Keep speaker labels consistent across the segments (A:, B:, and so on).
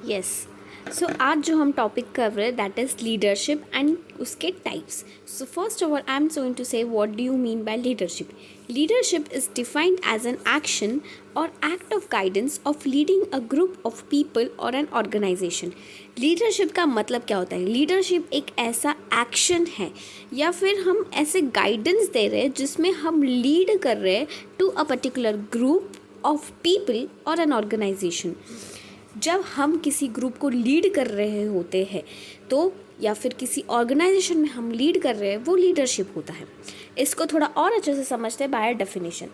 A: Yes. सो आज जो हम टॉपिक कर रहे हैं दैट इज़ लीडरशिप एंड उसके टाइप्स. So first of all I am going to say what do you mean by leadership. Leadership is defined as an action or act of guidance of leading a group of people or an organization. Leadership का मतलब क्या होता है? Leadership एक ऐसा action है या फिर हम ऐसे गाइडेंस दे रहे हैं जिसमें हम लीड कर रहे हैं to a particular group of people और एन ऑर्गेनाइजेशन. जब हम किसी ग्रुप को लीड कर रहे होते हैं तो या फिर किसी ऑर्गेनाइजेशन में हम लीड कर रहे हैं, वो लीडरशिप होता है. इसको थोड़ा और अच्छे से समझते हैं by definition.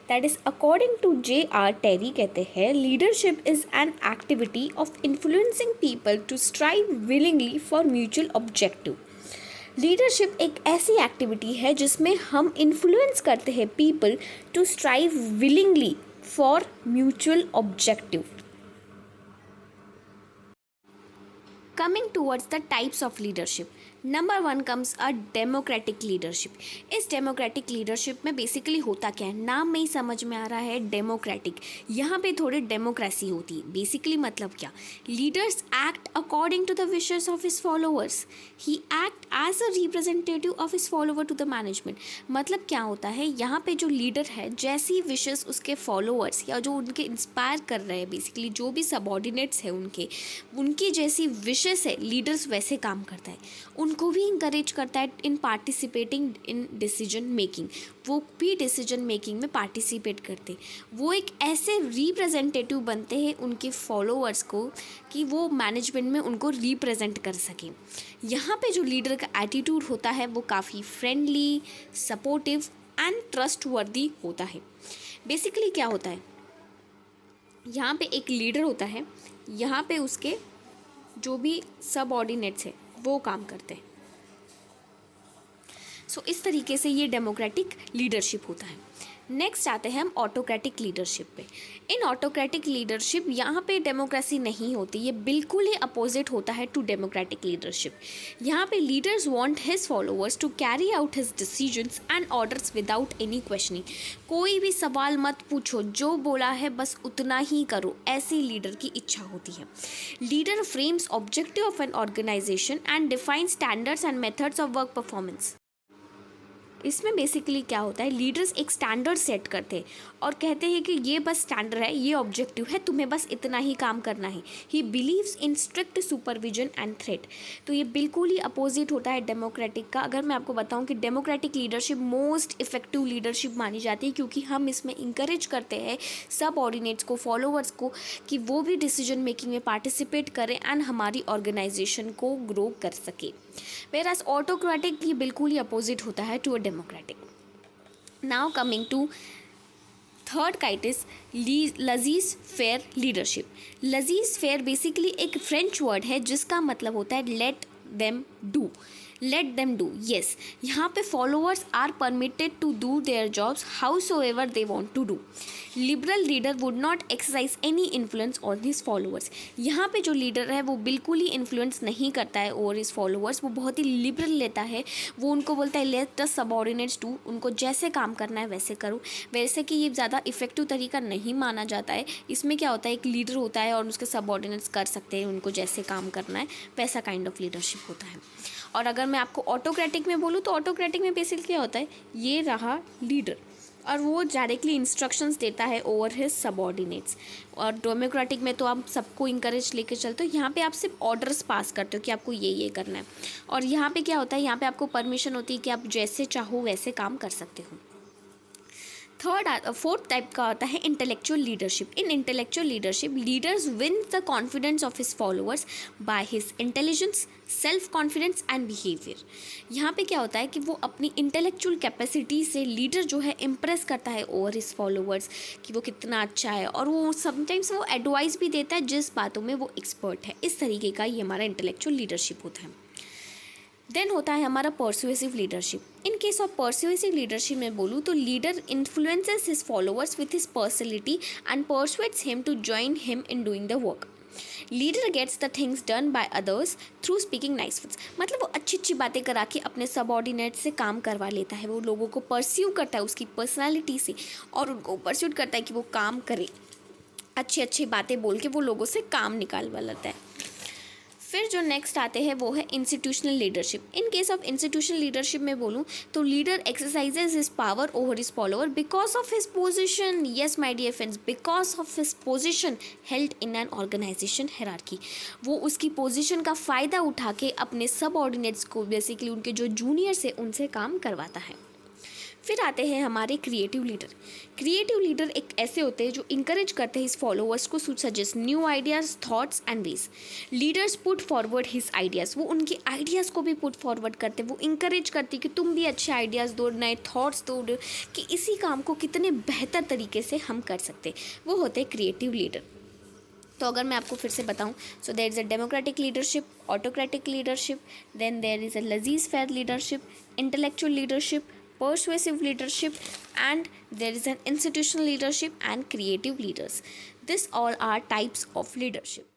A: That is according to J.R. Terry कहते हैं leadership is an activity of influencing people to strive willingly for mutual objective. Leadership एक ऐसी एक्टिविटी है जिसमें हम इन्फ्लुएंस करते हैं people to strive willingly for mutual objective. Coming towards the types of leadership, number one comes a democratic leadership. इस democratic leadership में basically होता क्या है, नाम में ही समझ में आ रहा है democratic. यहाँ पे थोड़ी डेमोक्रेसी होती है. बेसिकली मतलब क्या, leaders act according to the wishes of his followers. He act as a representative of his follower to the management. मतलब क्या होता है, यहाँ पे जो लीडर है जैसी विशेस उसके फॉलोअर्स या जो उनके इंस्पायर कर रहे हैं, बेसिकली जो भी सबऑर्डिनेट्स हैं उनकी जैसी विशेस है, लीडर्स वैसे काम करता है. उनको भी इंकरेज करता है इन पार्टिसिपेटिंग इन डिसीजन मेकिंग. वो भी डिसीजन मेकिंग में पार्टिसिपेट करते. वो एक ऐसे रिप्रेजेंटेटिव बनते हैं उनके फॉलोअर्स को कि वो मैनेजमेंट में उनको रिप्रेजेंट कर सकें. यहाँ पे जो लीडर का एटीट्यूड होता है वो काफ़ी फ्रेंडली, सपोर्टिव एंड ट्रस्टवर्दी होता है. बेसिकली क्या होता है, यहाँ पे एक लीडर होता है, यहाँ पे उसके जो भी सबऑर्डिनेट्स है वो काम करते हैं. सो इस तरीके से ये डेमोक्रेटिक लीडरशिप होता है. नेक्स्ट आते हैं हम ऑटोक्रेटिक लीडरशिप पे. इन ऑटोक्रेटिक लीडरशिप यहाँ पे डेमोक्रेसी नहीं होती, ये बिल्कुल ही अपोजिट होता है टू डेमोक्रेटिक लीडरशिप. यहाँ पे leaders want his followers to carry out his decisions and orders without any questioning. कोई भी सवाल मत पूछो, जो बोला है बस उतना ही करो, ऐसी लीडर की इच्छा होती है. Leader frames objective of an organisation and define standards and methods of work performance. इसमें बेसिकली क्या होता है, लीडर्स एक स्टैंडर्ड सेट करते हैं और कहते हैं कि ये बस स्टैंडर्ड है, ये ऑब्जेक्टिव है, तुम्हें बस इतना ही काम करना है. He believes in strict supervision and threat. तो ये बिल्कुल ही अपोजिट होता है डेमोक्रेटिक का. अगर मैं आपको बताऊं कि democratic leadership most effective leadership मानी जाती है क्योंकि हम इसमें इंकरेज करते हैं सब ऑर्डिनेट्स को, फॉलोअर्स को, कि वो भी डिसीजन मेकिंग में पार्टिसिपेट करें एंड हमारी ऑर्गेनाइजेशन को ग्रो कर सके. Whereas autocratic ये बिल्कुल ही अपोजिट होता है to a democratic. Now coming to third kite is laissez faire leadership. Laissez faire basically एक फ्रेंच वर्ड है जिसका मतलब होता है let them do. Let them do, yes. यहाँ पे followers are permitted to do their jobs howsoever they want to do. Liberal leader would not exercise any influence on his followers. यहाँ पे जो लीडर है वो बिल्कुल ही इन्फ्लुएंस नहीं करता है ओवर हिज फॉलोअर्स. वो बहुत ही लिबरल लेता है. वो उनको बोलता है लेट द सबऑर्डिनेट्स डू, उनको जैसे काम करना है वैसे करो. वैसे कि ये ज़्यादा इफेक्टिव तरीका नहीं माना जाता है. इसमें क्या होता है, एक लीडर होता है और उसके सबऑर्डिनेट्स कर सकते हैं उनको जैसे काम करना है, वैसा काइंड ऑफ लीडरशिप होता है. और अगर मैं आपको ऑटोक्रेटिक में बोलूँ तो ऑटोक्रेटिक में बेसिकली क्या होता है, ये रहा लीडर और वो डायरेक्टली इंस्ट्रक्शंस देता है ओवर हिज सबऑर्डिनेट्स. और डेमोक्रेटिक में तो आप सबको इंकरेज लेके चलते हो, यहाँ पे आप सिर्फ ऑर्डर्स पास करते हो कि आपको ये करना है. और यहाँ पे क्या होता है, यहाँ पे आपको परमिशन होती है कि आप जैसे चाहो वैसे काम कर सकते हो. फोर्थ टाइप का होता है intellectual leadership. In intellectual leadership leaders win the confidence of his followers by his intelligence, self confidence and behaviour. यहाँ पे क्या होता है कि वो अपनी इंटेलेक्चुअल कैपेसिटी से लीडर जो है इम्प्रेस करता है ओवर हिज फॉलोअर्स कि वो कितना अच्छा है. और वो समटाइम्स वो एडवाइस भी देता है जिस बातों में वो एक्सपर्ट है. इस तरीके का ये हमारा इंटेलेक्चुअल लीडरशिप होता है. देन होता है हमारा persuasive leadership. In case of persuasive leadership में बोलूँ तो leader influences his followers with his personality and persuades him to join him in doing the work. Leader gets the things done by others through speaking nice words. मतलब वो अच्छी अच्छी बातें करा के अपने सबऑर्डिनेट से काम करवा लेता है. वो लोगों को परस्यू करता है उसकी पर्सनैलिटी से और उनको परस्यूट करता है कि वो काम करे. अच्छी अच्छी बातें बोल के वो लोगों से काम निकालवा लेता है. फिर जो नेक्स्ट आते हैं वो है institutional leadership. In case of institutional leadership में बोलूँ तो leader exercises his power over his follower because of his position. Yes my dear friends, because of his position held in an organisation hierarchy. वो उसकी position का फ़ायदा उठा के अपने सब ऑर्डिनेट्स को, बेसिकली उनके जो जूनियर्स है, उनसे काम करवाता है। फिर आते हैं हमारे क्रिएटिव लीडर। क्रिएटिव लीडर एक ऐसे होते हैं जो इंकरेज करते हैं इस फॉलोअर्स को to suggest new ideas, thoughts and ways. Leaders put forward his ideas, वो उनके आइडियाज़ को भी पुट फॉरवर्ड करते हैं, वो इंकरेज करती है कि तुम भी अच्छे आइडियाज़ दो, नए थॉट्स दो, कि इसी काम को कितने बेहतर तरीके से हम कर सकते। वो होते हैं क्रिएटिव लीडर। तो अगर मैं आपको फिर से बताऊं, so there is a democratic leadership, autocratic leadership, then there is a laissez faire leadership, intellectual leadership, persuasive leadership, and there is an institutional leadership and creative leaders. This all are types of leadership.